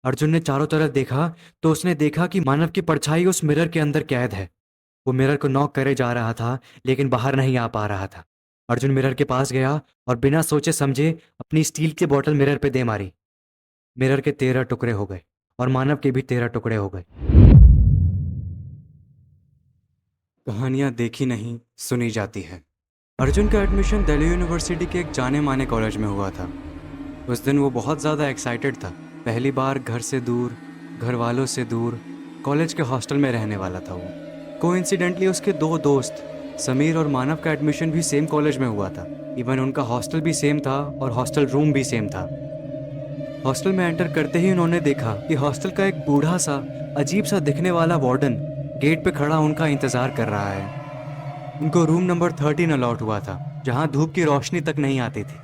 अर्जुन ने चारों तरफ देखा तो उसने देखा कि मानव की परछाई उस मिरर के अंदर कैद है। वो मिरर को नॉक करे जा रहा था लेकिन बाहर नहीं आ पा रहा था। अर्जुन मिरर के पास गया और बिना सोचे समझे अपनी स्टील की बोतल मिरर पे दे मारी। मिरर के 13 टुकड़े हो गए और मानव के भी 13 टुकड़े हो गए। कहानियां देखी नहीं सुनी जाती है। अर्जुन का एडमिशन दिल्ली यूनिवर्सिटी के एक जाने माने कॉलेज में हुआ था। उस दिन वो बहुत ज़्यादा एक्साइटेड था। पहली बार घर से दूर, घर वालों से दूर, कॉलेज के हॉस्टल में रहने वाला था वो। कोइंसिडेंटली उसके दो दोस्त समीर और मानव का एडमिशन भी सेम कॉलेज में हुआ था। इवन उनका हॉस्टल भी सेम था और हॉस्टल रूम भी सेम था। हॉस्टल में एंटर करते ही उन्होंने देखा कि हॉस्टल का एक बूढ़ा सा अजीब सा दिखने वाला वार्डन गेट पे खड़ा उनका इंतज़ार कर रहा है। उनको रूम नंबर 13 अलॉट हुआ था, जहाँ धूप की रोशनी तक नहीं आती थी।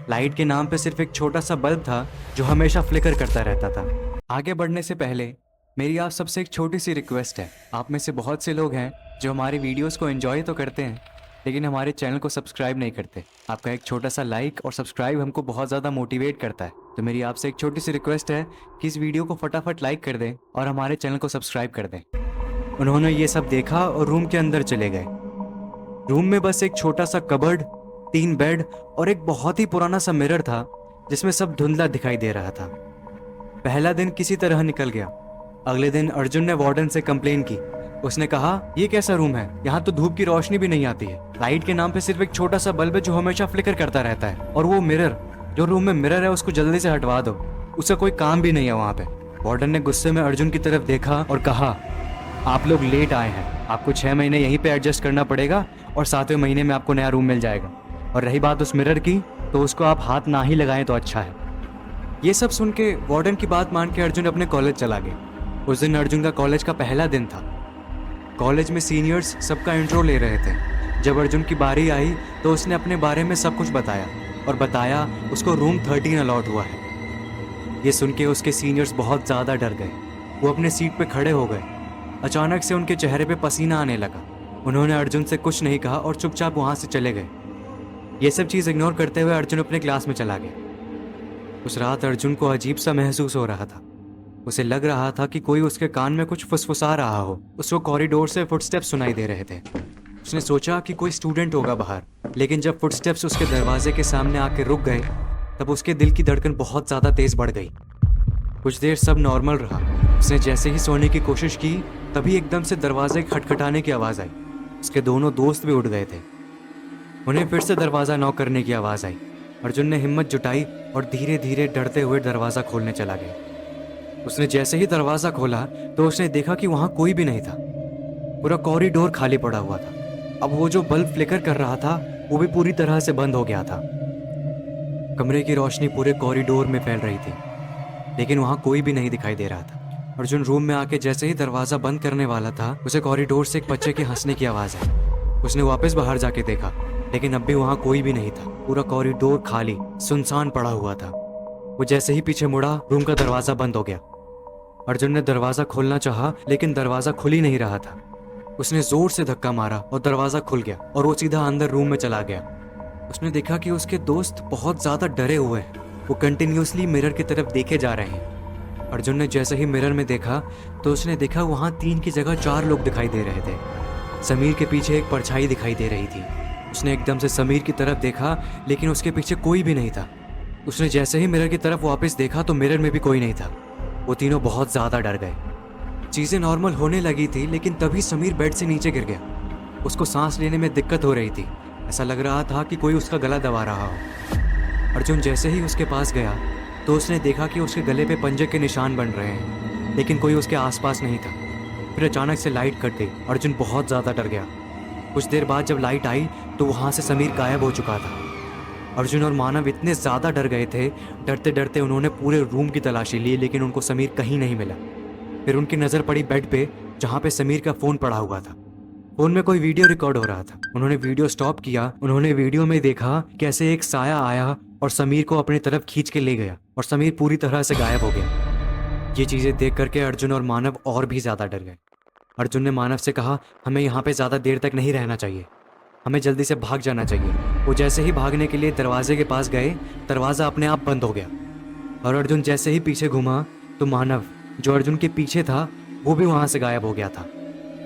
लाइट के नाम पे सिर्फ एक छोटा सा बल्ब था जो हमेशा फ्लिकर करता रहता था। आगे बढ़ने से पहले मेरी आप सबसे एक छोटी सी रिक्वेस्ट है। आप में से बहुत से लोग हैं जो हमारे वीडियोस को एंजॉय तो करते हैं लेकिन हमारे चैनल को सब्सक्राइब नहीं करते। आपका एक छोटा सा लाइक और सब्सक्राइब हमको बहुत ज़्यादा मोटिवेट करता है। तो मेरी आपसे एक छोटी सी रिक्वेस्ट है कि इस वीडियो को फटाफट लाइक कर दें और हमारे चैनल को सब्सक्राइब कर दें। उन्होंने ये सब देखा और रूम के अंदर चले गए। रूम में बस एक छोटा सा कबर्ड, 3 बेड और एक बहुत ही पुराना सा मिरर था जिसमें सब धुंधला दिखाई दे रहा था। पहला दिन किसी तरह निकल गया। अगले दिन अर्जुन ने वार्डन से कंप्लेन की। उसने कहा, ये कैसा रूम है, यहाँ तो धूप की रोशनी भी नहीं आती है। लाइट के नाम पे सिर्फ एक छोटा सा बल्ब है जो हमेशा फ्लिकर करता रहता है, और वो मिरर, जो रूम में मिरर है उसको जल्दी से हटवा दो, उसका कोई काम भी नहीं है वहाँ पे। वार्डन ने गुस्से में अर्जुन की तरफ देखा और कहा, आप लोग लेट आए हैं, आपको 6 महीने यहीं पे एडजस्ट करना पड़ेगा और 7वें महीने में आपको नया रूम मिल जाएगा। और रही बात उस मिरर की, तो उसको आप हाथ ना ही लगाएं तो अच्छा है। ये सब सुन के वार्डन की बात मान के अर्जुन अपने कॉलेज चला गया। उस दिन अर्जुन का कॉलेज का पहला दिन था। कॉलेज में सीनियर्स सबका इंट्रो ले रहे थे। जब अर्जुन की बारी आई तो उसने अपने बारे में सब कुछ बताया और बताया उसको रूम 13 अलॉट हुआ है। ये सुन के उसके सीनियर्स बहुत ज़्यादा डर गए। वो अपने सीट पे खड़े हो गए। अचानक से उनके चेहरे पे पसीना आने लगा। उन्होंने अर्जुन से कुछ नहीं कहा और चुपचाप वहाँ से चले गए। ये सब चीज़ इग्नोर करते हुए अर्जुन अपने क्लास में चला गया। उस रात अर्जुन को अजीब सा महसूस हो रहा था। उसे लग रहा था कि कोई उसके कान में कुछ फुसफुसा रहा हो। उसको कॉरिडोर से फुटस्टेप्स सुनाई दे रहे थे। उसने सोचा कि कोई स्टूडेंट होगा बाहर, लेकिन जब फुटस्टेप्स उसके दरवाजे के सामने आके रुक गए तब उसके दिल की धड़कन बहुत ज़्यादा तेज़ बढ़ गई। कुछ देर सब नॉर्मल रहा। उसने जैसे ही सोने की कोशिश की तभी एकदम से दरवाजे खटखटाने की आवाज़ आई। उसके दोनों दोस्त भी उठ गए थे। उन्हें फिर से दरवाज़ा नॉक करने की आवाज़ आई। अर्जुन ने हिम्मत जुटाई और धीरे धीरे डरते हुए दरवाज़ा खोलने चला गया। उसने जैसे ही दरवाज़ा खोला तो उसने देखा कि वहाँ कोई भी नहीं था। पूरा कॉरिडोर खाली पड़ा हुआ था। अब वो जो बल्ब फ्लिकर कर रहा था वो भी पूरी तरह से बंद हो गया था। कमरे की रोशनी पूरे कॉरिडोर में फैल रही थी, लेकिन वहाँ कोई भी नहीं दिखाई दे रहा था। अर्जुन रूम में आके जैसे ही दरवाज़ा बंद करने वाला था, उसे कॉरिडोर से एक बच्चे के हंसने की आवाज़ आई। उसने वापस बाहर जाके देखा, लेकिन अब भी वहाँ कोई भी नहीं था। पूरा कॉरिडोर खाली सुनसान पड़ा हुआ था। वो जैसे ही पीछे मुड़ा, रूम का दरवाज़ा बंद हो गया। अर्जुन ने दरवाज़ा खोलना चाहा, लेकिन दरवाज़ा खुल ही नहीं रहा था। उसने ज़ोर से धक्का मारा और दरवाज़ा खुल गया और वो सीधा अंदर रूम में चला गया। उसने देखा कि उसके दोस्त बहुत ज़्यादा डरे हुए हैं। वो कंटिन्यूसली मिरर की तरफ देखे जा रहे हैं। अर्जुन ने जैसे ही मिरर में देखा तो उसने देखा वहाँ 3 की जगह 4 लोग दिखाई दे रहे थे। समीर के पीछे एक परछाई दिखाई दे रही थी। उसने एकदम से समीर की तरफ देखा, लेकिन उसके पीछे कोई भी नहीं था। उसने जैसे ही मिरर की तरफ वापस देखा तो मिरर में भी कोई नहीं था। वो तीनों बहुत ज़्यादा डर गए। चीज़ें नॉर्मल होने लगी थी, लेकिन तभी समीर बेड से नीचे गिर गया। उसको सांस लेने में दिक्कत हो रही थी। ऐसा लग रहा था कि कोई उसका गला दबा रहा हो। अर्जुन जैसे ही उसके पास गया तो उसने देखा कि उसके गले पे पंजे के निशान बन रहे हैं, लेकिन कोई उसके आसपास नहीं था। फिर अचानक से लाइट कट गई। अर्जुन बहुत ज़्यादा डर गया। कुछ देर बाद जब लाइट आई तो वहाँ से समीर गायब हो चुका था। अर्जुन और मानव इतने ज़्यादा डर गए थे, डरते डरते उन्होंने पूरे रूम की तलाशी ली, लेकिन उनको समीर कहीं नहीं मिला। फिर उनकी नज़र पड़ी बेड पे, जहाँ पे समीर का फ़ोन पड़ा हुआ था। फ़ोन में कोई वीडियो रिकॉर्ड हो रहा था। उन्होंने वीडियो स्टॉप किया। उन्होंने वीडियो में देखा कैसे एक साया आया और समीर को अपनी तरफ खींच के ले गया और समीर पूरी तरह से गायब हो गया। ये चीज़ें देख करके अर्जुन और मानव और भी ज़्यादा डर गए। अर्जुन ने मानव से कहा, हमें यहाँ पे ज़्यादा देर तक नहीं रहना चाहिए, हमें जल्दी से भाग जाना चाहिए। वो जैसे ही भागने के लिए दरवाजे के पास गए, दरवाज़ा अपने आप बंद हो गया और अर्जुन जैसे ही पीछे घूमा तो मानव जो अर्जुन के पीछे था वो भी वहाँ से गायब हो गया था।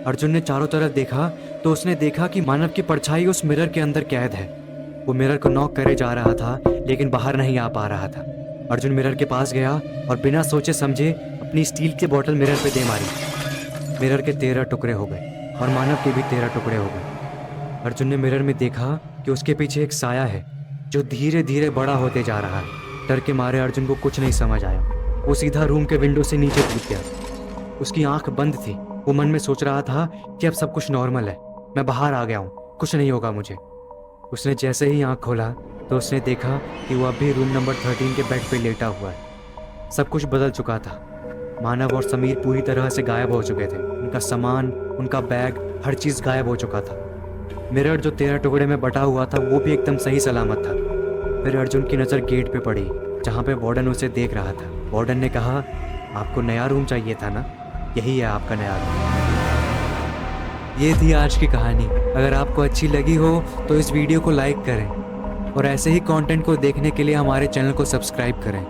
अर्जुन ने चारों तरफ देखा तो उसने देखा कि मानव की परछाई उस मिरर के अंदर कैद है। वो मिरर को नॉक करे जा रहा था लेकिन बाहर नहीं आ पा रहा था। अर्जुन मिरर के पास गया और बिना सोचे समझे अपनी स्टील की बोतल मिरर पे दे मारी। मिरर के 13 टुकड़े हो गए और मानव के भी 13 टुकड़े हो गए। अर्जुन ने मिरर में देखा कि उसके पीछे एक साया है जो धीरे धीरे बड़ा होते जा रहा है। डर के मारे अर्जुन को कुछ नहीं समझ आया। वो सीधा रूम के विंडो से नीचे कूद गया। उसकी आंख बंद थी। वो मन में सोच रहा था कि अब सब कुछ नॉर्मल है, मैं बाहर आ गया हूँ, कुछ नहीं होगा मुझे। उसने जैसे ही आंख खोला तो उसने देखा कि वो अभी रूम नंबर 13 के बेड पे लेटा हुआ है। सब कुछ बदल चुका था। मानव और समीर पूरी तरह से गायब हो चुके थे। उनका सामान, उनका बैग, हर चीज़ गायब हो चुका था। मिरर जो 13 टुकड़े में बटा हुआ था वो भी एकदम सही सलामत था। फिर अर्जुन की नज़र गेट पे पड़ी जहाँ पे वार्डन उसे देख रहा था। वार्डन ने कहा, आपको नया रूम चाहिए था ना, यही है आपका नया रूम। ये थी आज की कहानी। अगर आपको अच्छी लगी हो तो इस वीडियो को लाइक करें और ऐसे ही कंटेंट को देखने के लिए हमारे चैनल को सब्सक्राइब करें।